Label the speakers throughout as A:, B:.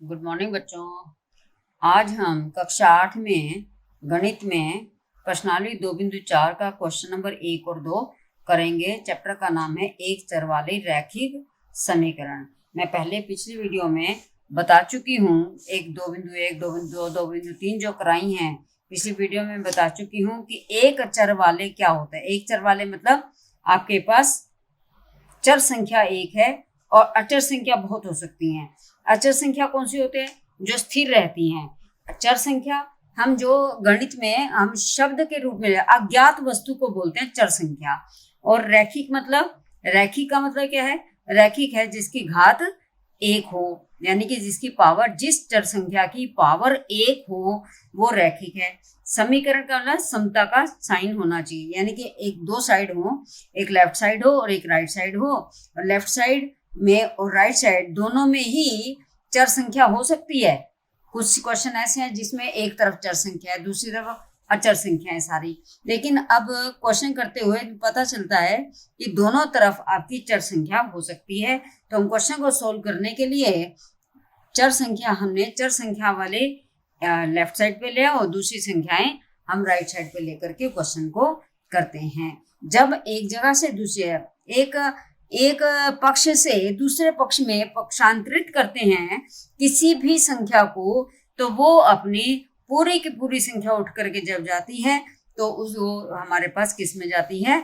A: Good morning बच्चों। आज हम कक्षा 8 में गणित में प्रश्नावली 2.4 का क्वेश्चन नंबर 1 और 2 करेंगे। चैप्टर का नाम है एक चर वाले रैखिक समीकरण। मैं पहले पिछली वीडियो में बता चुकी हूँ 1, 2.1, 2.2, 2.3 जो कराई हैं। पिछली वीडियो में बता चुकी हूँ कि एक चर वाले क्या होता है। एक चर वाले मतलब आपके पास चर संख्या एक है और अचर संख्या बहुत हो सकती हैं। अचर संख्या कौन सी होती है? जो स्थिर रहती हैं। चर संख्या हम जो गणित में हम शब्द के रूप में अज्ञात वस्तु को बोलते हैं चर संख्या। और रैखिक मतलब, रैखिक का मतलब क्या है? रैखिक है जिसकी घात एक हो, यानी कि जिसकी पावर, जिस चर संख्या की पावर एक हो वो रैखिक है। समीकरण का मतलब समता का साइन होना चाहिए, यानी कि एक दो साइड हो, एक लेफ्ट साइड हो और एक राइट साइड हो। और लेफ्ट साइड में और राइट साइड दोनों में ही चर संख्या हो सकती है। कुछ क्वेश्चन ऐसे हैं जिसमें एक तरफ चर संख्या है, दूसरी तरफ अचर संख्या है सारी। लेकिन अब क्वेश्चन करते हुए पता चलता है कि दोनों तरफ आपकी चर संख्या हो सकती है। तो हम क्वेश्चन को सोल्व करने के लिए हमने चर संख्या वाले लेफ्ट साइड पे लिया और दूसरी संख्याएं हम राइट साइड पे लेकर के क्वेश्चन को करते हैं। जब एक जगह से दूसरे एक पक्ष से दूसरे पक्ष में पक्षांतरित करते हैं किसी भी संख्या को, तो वो अपनी पूरी की पूरी संख्या उठ करके जब जाती है तो वो हमारे पास किस में जाती है?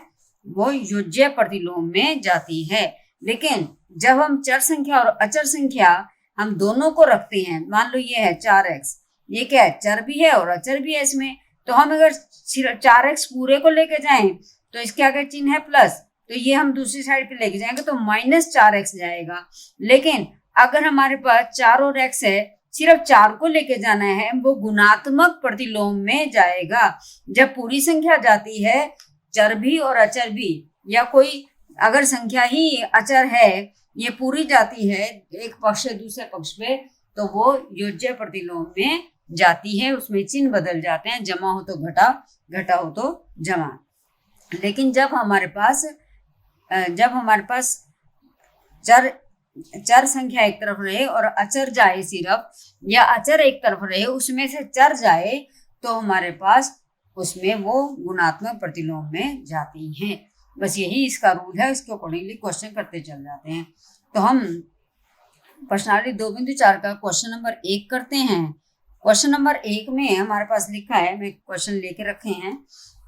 A: वो योज्य प्रतिलोम में जाती है। लेकिन जब हम चर संख्या और अचर संख्या हम दोनों को रखते हैं, मान लो ये है 4x, ये क्या है? चर भी है और अचर भी है इसमें। तो हम अगर 4x पूरे को लेके जाएं तो इसके आगे चिन्ह है प्लस, तो ये हम दूसरी साइड पे लेके जाएंगे तो -4x जाएगा। लेकिन अगर हमारे पास 4 और x है, सिर्फ 4 को लेके जाना है, वो गुणात्मक प्रतिलोम में जाएगा। जब पूरी संख्या जाती है, चर भी और अचर भी, या कोई अगर संख्या ही अचर है, ये पूरी जाती है एक पक्ष से दूसरे पक्ष पे, तो वो योज्य प्रतिलोम में जाती है। उसमें चिन्ह बदल जाते हैं, जमा हो तो घटा, घटा हो तो जमा। लेकिन जब हमारे पास चर संख्या एक तरफ रहे और अचर जाए सिर्फ, या अचर एक तरफ रहे उसमें से चर जाए, तो हमारे पास उसमें वो गुणात्मक प्रतिलोम में जाती हैं। बस यही इसका रूल है, इसके अकॉर्डिंगली क्वेश्चन करते चल जाते हैं। तो हम प्रश्नावली 2.4 का क्वेश्चन नंबर 1 करते हैं। क्वेश्चन नंबर 1 में हमारे पास लिखा है, मैं क्वेश्चन लेके रखे हैं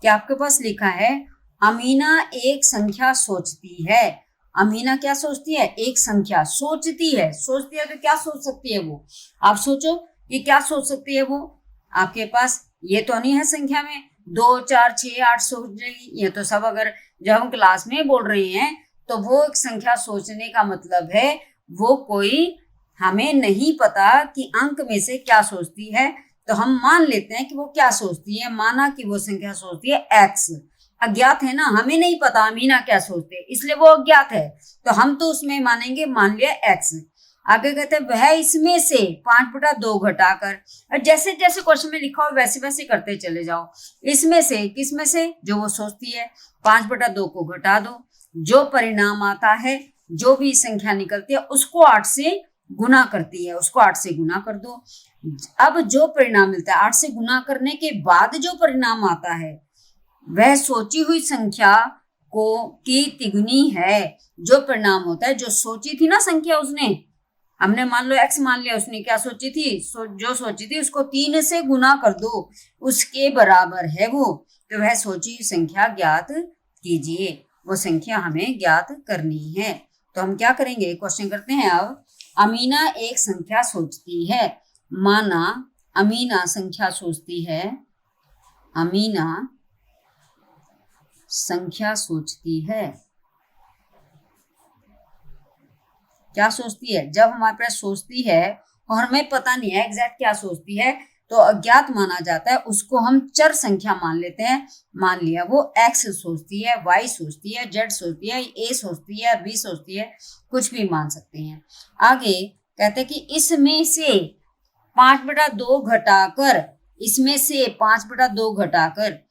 A: कि आपके पास लिखा है अमीना एक संख्या सोचती है। अमीना क्या सोचती है? एक संख्या सोचती है। सोचती है तो क्या सोच सकती है वो? आप सोचो कि क्या सोच सकती है वो। आपके पास ये तो नहीं है संख्या में 2, 4, 6, 8 सोच लेगी, ये तो सब अगर जब हम क्लास में बोल रहे हैं तो वो एक संख्या सोचने का मतलब है वो कोई, हमें नहीं पता कि अंक में से क्या सोचती है, तो हम मान लेते हैं कि वो क्या सोचती है। माना कि वो संख्या सोचती है x, अज्ञात है ना, हमें नहीं पता अमीना क्या सोचते हैं, इसलिए वो अज्ञात है, तो हम तो उसमें मानेंगे, मान लिया x। आगे कहते हैं वह इसमें से 5/2 घटाकर, और जैसे जैसे क्वेश्चन में लिखा हो वैसे वैसे करते चले जाओ। इसमें से, किसमें से? जो वो सोचती है, 5/2 को घटा दो, जो परिणाम आता है, जो भी संख्या निकलती है उसको 8 से गुना करती है, उसको 8 से गुना कर दो। अब जो परिणाम मिलता है 8 से गुना करने के बाद जो परिणाम आता है वह सोची हुई संख्या को की तिगुनी है। जो परिणाम होता है, जो सोची थी ना संख्या उसने, हमने मान लो x मान लिया, उसने क्या सोची थी? जो सोची थी उसको 3 से गुना कर दो, उसके बराबर है वो। तो वह सोची हुई संख्या ज्ञात कीजिए, वो संख्या हमें ज्ञात करनी है। तो हम क्या करेंगे? क्वेश्चन करते हैं अब। अमीना एक संख्या सोचती है। माना अमीना संख्या सोचती है, अमीना संख्या सोचती है। क्या सोचती है? जब हमारे पास सोचती है और हमें पता नहीं है एग्जैक्ट क्या सोचती है, तो अज्ञात माना जाता है, उसको हम चर संख्या मान लेते हैं। मान लिया वो x सोचती है, y सोचती है, z सोचती है, a सोचती है, b सोचती है, कुछ भी मान सकते हैं। आगे कहते हैं कि इसमें से 5/2 घटाकर, इसमें से 5/2 घटाकर,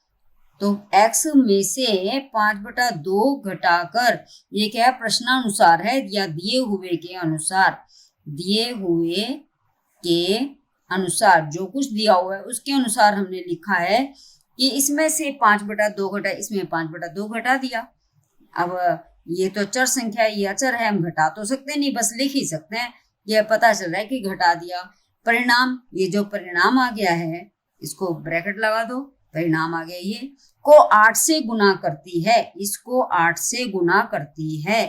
A: तो x में से 5/2 घटाकर, ये क्या है? प्रश्नानुसार है या दिए हुए के अनुसार, दिए हुए के अनुसार, जो कुछ दिया हुआ है उसके अनुसार हमने लिखा है कि इसमें से 5/2 घटा, इसमें 5/2 घटा दिया। अब ये तो चर संख्या, ये अचर है, हम घटा तो सकते नहीं, बस लिख ही सकते हैं। ये पता चल रहा है कि घटा दिया। परिणाम, ये जो परिणाम आ गया है इसको ब्रैकेट लगा दो, परिणाम आ गया ये को 8 से गुना करती है, इसको 8 से गुना करती है।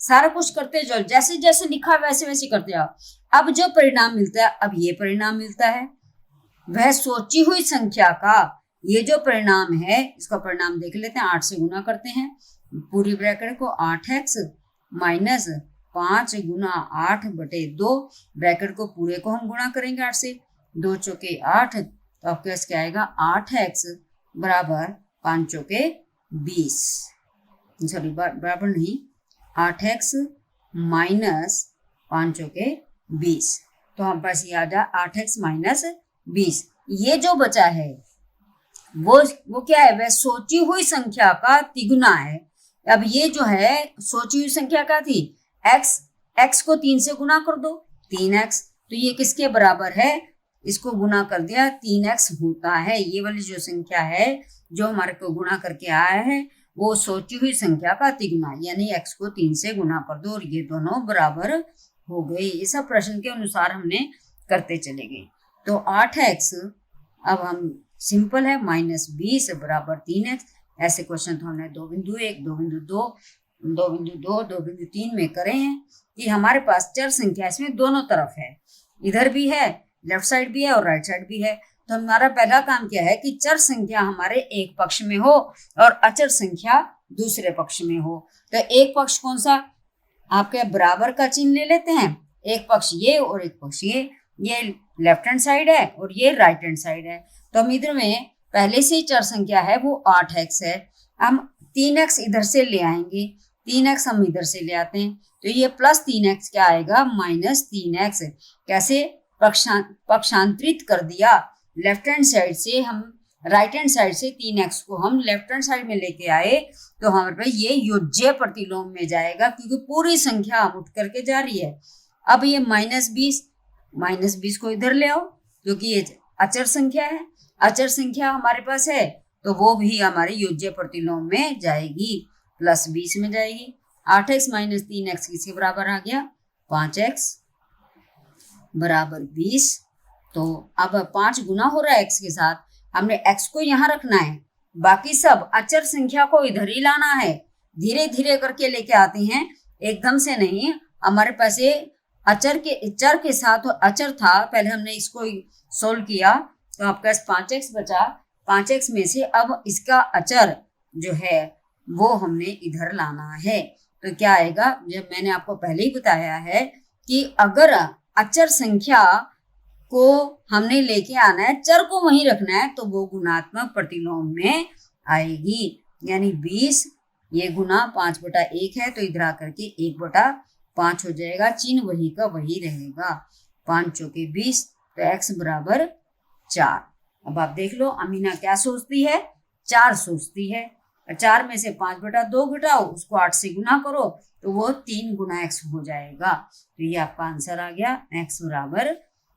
A: सारा कुछ करते जाओ, जैसे जैसे लिखा वैसे वैसे करते जाओ। अब जो परिणाम मिलता है, अब ये परिणाम मिलता है वह सोची हुई संख्या का, ये जो परिणाम है इसका परिणाम देख लेते हैं। 8 से गुना करते हैं पूरी ब्रैकेट को, 8x माइनस 5 गुना 8/2, ब्रैकेट को पूरे को हम गुणा करेंगे 8 से, 2 चौके 8, तो आपके पास क्या आएगा 8x बराबर 5 चौके 20, सॉरी बराबर नहीं, 8x माइनस 5 चौके 20, तो हम पास ये आ जाए 8x माइनस 20। ये जो बचा है वो क्या है, वह सोची हुई संख्या का तिगुना है। अब ये जो है सोची हुई संख्या क्या थी, x को 3 से गुना कर दो, 3x, तो ये किसके बराबर है, इसको गुना कर दिया 3x होता है। ये वाली जो संख्या है जो हमारे को गुणा करके आया है वो सोची हुई संख्या का तिगुना, यानी x को 3 से गुना कर दो और ये दोनों बराबर हो गए। ये सब प्रश्न के अनुसार हमने करते चले गए। तो 8x अब हम सिंपल है -20 बराबर 3x। ऐसे क्वेश्चन तो हमने 2.1, 2.2, 2.2, 2.3 में करे हैं कि हमारे पास चर संख्या इसमें दोनों तरफ है, इधर भी है, लेफ्ट साइड भी है और राइट साइड भी है। तो हमारा पहला काम क्या है कि चर संख्या हमारे एक पक्ष में हो और अचर संख्या दूसरे पक्ष में हो। तो एक पक्ष कौन सा, आपके बराबर का चिन्ह ले लेते हैं, एक पक्ष ये और एक पक्ष ये लेफ्ट हैंड साइड है और ये राइट हैंड साइड है। तो हम इधर में पहले से ही चर संख्या है वो 8x है, हम 3x इधर से ले आएंगे, 3x हम इधर से ले आते हैं, तो ये प्लस 3x क्या आएगा -3x। कैसे, पक्षांतरित कर दिया, लेफ्ट हैंड साइड से हम राइट हैंड साइड से 3x को हम लेफ्ट हैंड साइड में लेके आए, तो हमारे पास ये योज्य प्रतिलोम में जाएगा क्योंकि पूरी संख्या उठ करके जा रही है। अब ये -20 को इधर ले आओ क्योंकि ये अचर संख्या है, अचर संख्या हमारे पास है तो वो भी हमारे योज्य प्रतिलोम में जाएगी, +20 में जाएगी। 8x माइनस 3x किसके बराबर आ गया, 5x बराबर 20। तो अब 5 गुना हो रहा है x के साथ, हमने x को यहाँ रखना है, बाकी सब अचर संख्या को इधर ही लाना है। धीरे धीरे करके लेके आते हैं, एकदम से नहीं। हमारे पास ये चर के साथ अचर था, पहले हमने इसको सोल्व किया तो आपका 5x बचा, 5x में से अब इसका अचर जो है वो हमने इधर लाना है। तो क्या आएगा, जब मैंने आपको पहले ही बताया है कि अगर अचर संख्या को हमने लेके आना है, चर को वहीं रखना है, तो वो गुणात्मक प्रतिलोम में आएगी। यानी 20 ये गुना 5/1 है तो इधर आकर के 1/5 हो जाएगा, चिन्ह वही का वही रहेगा, 5 चौके 20, तो x बराबर 4। अब आप देख लो अमीना क्या सोचती है, 4 सोचती है। 4 में से 5/2 घटाओ, उसको 8 से गुना करो तो वो 3 गुना x हो जाएगा। तो ये आपका आंसर आ गया, x बराबर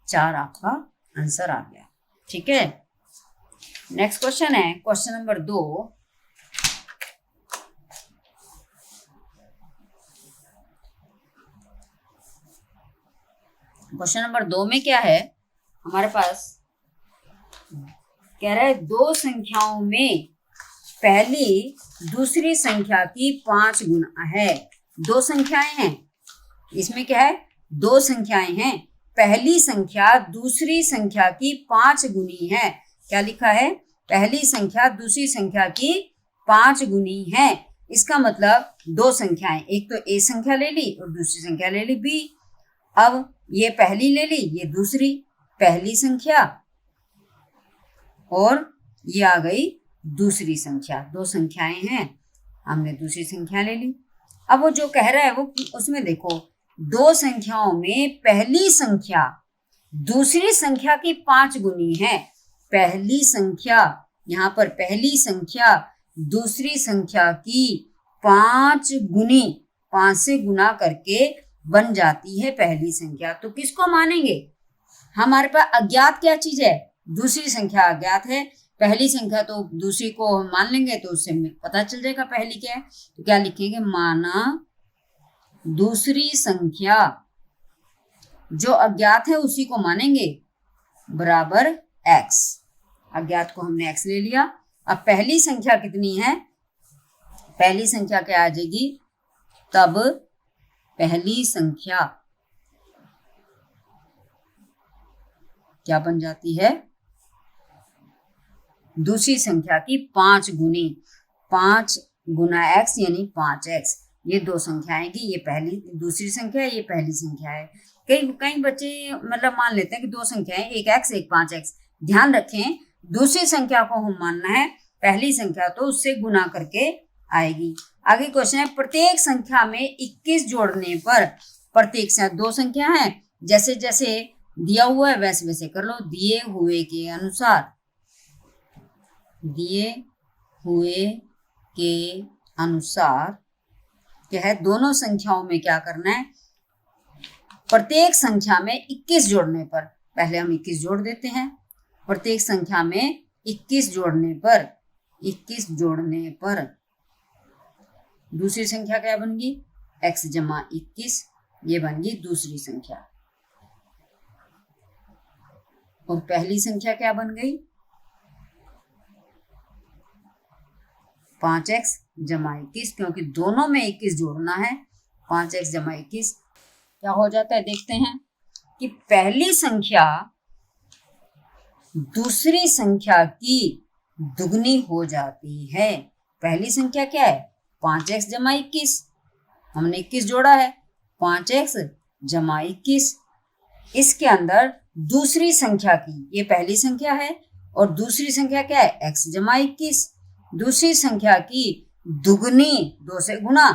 A: 4 आपका आंसर आ गया। ठीक है, नेक्स्ट क्वेश्चन है क्वेश्चन नंबर 2। क्वेश्चन नंबर 2 में क्या है, हमारे पास कह रहा है 2 संख्याओं में पहली दूसरी संख्या की 5 गुना है। 2 संख्याएं हैं, इसमें क्या है, 2 संख्याएं हैं, पहली संख्या दूसरी संख्या की 5 गुनी है। क्या लिखा है, पहली संख्या दूसरी संख्या की 5 गुनी है। इसका मतलब 2 संख्याएं, एक तो a संख्या ले ली और दूसरी संख्या ले ली b। अब ये पहली ले ली, ये दूसरी, पहली संख्या और ये आ गई दूसरी संख्या। 2 संख्याएं हैं, हमने दूसरी संख्या ले ली। अब वो जो कह रहा है वो उसमें देखो, 2 संख्याओं में पहली संख्या दूसरी संख्या की 5 गुनी है। पहली संख्या, यहाँ पर पहली संख्या दूसरी संख्या की 5 गुनी, 5 से गुना करके बन जाती है पहली संख्या। तो किसको मानेंगे, हमारे पास अज्ञात क्या चीज है, दूसरी संख्या अज्ञात है, पहली संख्या तो दूसरी को हम मान लेंगे तो उससे पता चल जाएगा पहली क्या है। तो क्या लिखेंगे, माना दूसरी संख्या जो अज्ञात है उसी को मानेंगे बराबर x। अज्ञात को हमने x ले लिया। अब पहली संख्या कितनी है, पहली संख्या क्या आ जाएगी, तब पहली संख्या क्या बन जाती है, दूसरी संख्या की 5 गुनी, 5 गुना x यानी 5x। ये दो संख्याएं की, ये पहली दूसरी संख्या है, ये पहली संख्या है। कई बच्चे मतलब मान लेते हैं कि दो संख्याएं, एक x एक 5x। ध्यान रखें दूसरी संख्या को हम मानना है, पहली संख्या तो उससे गुना करके आएगी। आगे क्वेश्चन है, प्रत्येक संख्या में 21 जोड़ने पर, प्रत्येक संख्या दो संख्या है, जैसे जैसे दिया हुआ है वैसे वैसे कर लो, दिए हुए के अनुसार, दिए हुए के अनुसार क्या है, दोनों संख्याओं में क्या करना है, प्रत्येक संख्या में 21 जोड़ने पर, पहले हम 21 जोड़ देते हैं, प्रत्येक संख्या में 21 जोड़ने पर, 21 जोड़ने पर दूसरी संख्या क्या बन गई, x जमा 21, ये बन गई दूसरी संख्या। और पहली संख्या क्या बन गई, 5x जमा 21, क्योंकि दोनों में 21 जोड़ना है। 5x जमा 21 क्या हो जाता है, देखते हैं कि पहली संख्या दूसरी संख्या की दुगनी हो जाती है। पहली संख्या क्या है, 5x जमा 21, हमने 21 जोड़ा है, 5x जमा 21। इसके अंदर दूसरी संख्या की, ये पहली संख्या है और दूसरी संख्या क्या है, x जमा 21, दूसरी संख्या की दुगनी, 2 से गुना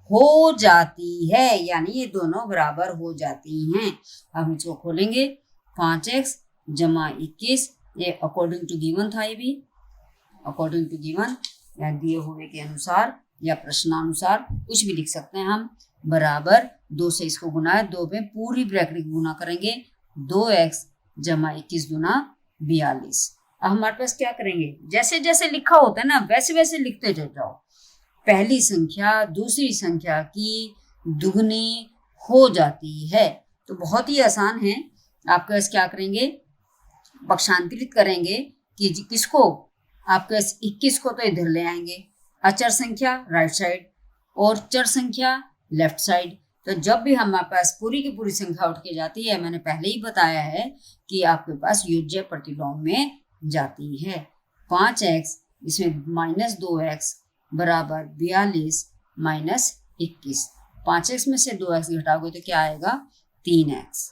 A: हो जाती है, यानी ये दोनों बराबर हो जाती हैं। हम इसको खोलेंगे, 5x जमा 21, ये अकॉर्डिंग टू गिवन था, ये भी अकॉर्डिंग टू गिवन या दिए हुए के अनुसार या प्रश्नानुसार, कुछ भी लिख सकते हैं हम, बराबर 2 से इसको गुना है, 2 में पूरी ब्रैकेट गुना करेंगे, 2x जमा 21 गुना 42। अब हमारे पास क्या करेंगे, जैसे जैसे लिखा होता है ना वैसे वैसे लिखते जाओ। पहली संख्या दूसरी संख्या की दुगनी हो जाती है, तो बहुत ही आसान है। आपके पास क्या करेंगे, पक्षांतरित करेंगे कि किसको, आपके पास 21 को तो इधर ले आएंगे, अचर संख्या राइट साइड और चर संख्या लेफ्ट साइड। तो जब भी हमारे पास पूरी की पूरी संख्या उठ के जाती है, मैंने पहले ही बताया है कि आपके पास योज्य प्रतिलोम में जाती है। 5x इसमें -2x बराबर 42 माइनस 21। 5x में से 2x घटाओगे तो क्या आएगा, 3x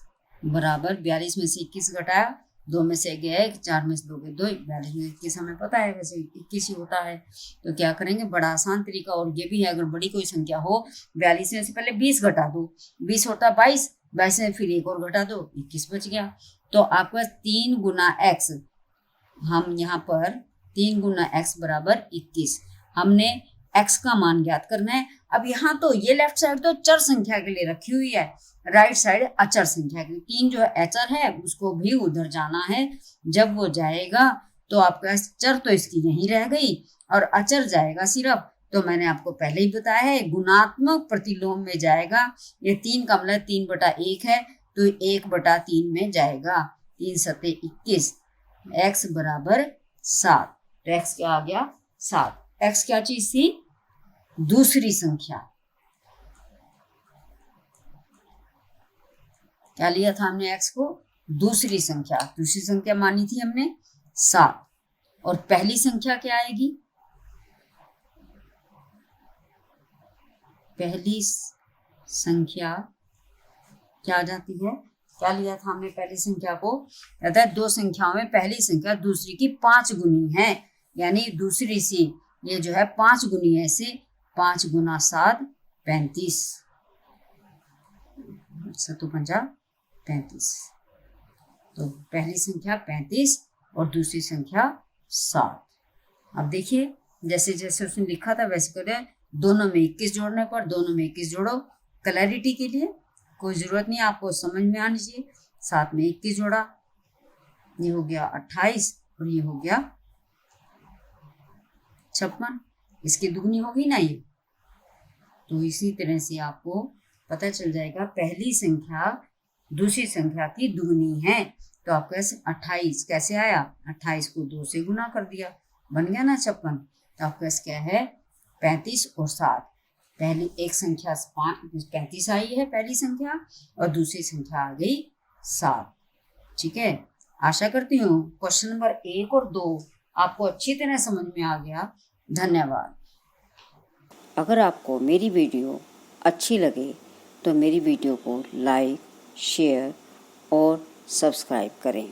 A: बराबर 42 में से 21 घटाया, 2 में से गया 1, 4 में से 2 गए 2, 42 में 21 हमें पता है वैसे 21 ही होता है। तो क्या करेंगे, बड़ा आसान तरीका और ये भी है, अगर बड़ी कोई संख्या हो 42 में से पहले 20 घटा दो, 20 होता 22, 22 में फिर एक और घटा दो, 21 बच गया। तो आपके पास 3 गुना x, हम यहाँ पर 3 गुना x बराबर 21, हमने x का मान ज्ञात करना है। अब यहाँ तो ये लेफ्ट साइड तो चर संख्या के लिए रखी हुई है, राइट साइड अचर संख्या के लिए। 3 जो अचर है उसको भी उधर जाना है, जब वो जाएगा तो आपका चर तो इसकी यहीं रह गई और अचर जाएगा सिर्फ। तो मैंने आपको पहले ही बताया है गुणात्मक प्रतिलोम में जाएगा। ये 3 का मतलब 3/1 है, तो 1/3 में जाएगा, 3 सते 21, x बराबर 7। तो x क्या आ गया, 7। x क्या चीज थी, दूसरी संख्या। क्या लिया था हमने, x को दूसरी संख्या, दूसरी संख्या मानी थी हमने 7। और पहली संख्या क्या आएगी, पहली संख्या क्या आ जाती है, क्या लिया था हमने पहली संख्या को, कहता है दो संख्याओं में पहली संख्या दूसरी की 5 गुनी है, यानी दूसरी सी ये जो है 5 गुनी है, इसे 5 गुना 7 35, 35। तो पहली संख्या 35 और दूसरी संख्या 7। अब देखिए जैसे जैसे उसने लिखा था वैसे करें, दोनों में 21 जोड़ने पर, दोनों में 21 जोड़ो, क्लैरिटी के लिए कोई जरूरत नहीं, आपको समझ में आनी चाहिए। 7 में 21 जोड़ा ये हो गया 28 और ये हो गया 56। इसकी दुगनी होगी ना ये। तो इसी तरह से आपको पता चल जाएगा पहली संख्या दूसरी संख्या की दुगनी है। तो आपका 28 कैसे आया, 28 को 2 से गुना कर दिया, बन गया ना 56। तो आपका क्या है 35 और 7। पहली एक संख्या 35 आई है पहली संख्या और दूसरी संख्या आ गई 7। ठीक है, आशा करती हूँ क्वेश्चन नंबर 1 और 2 आपको अच्छी तरह समझ में आ गया। धन्यवाद। अगर आपको मेरी वीडियो अच्छी लगे तो मेरी वीडियो को लाइक, शेयर और सब्सक्राइब करें।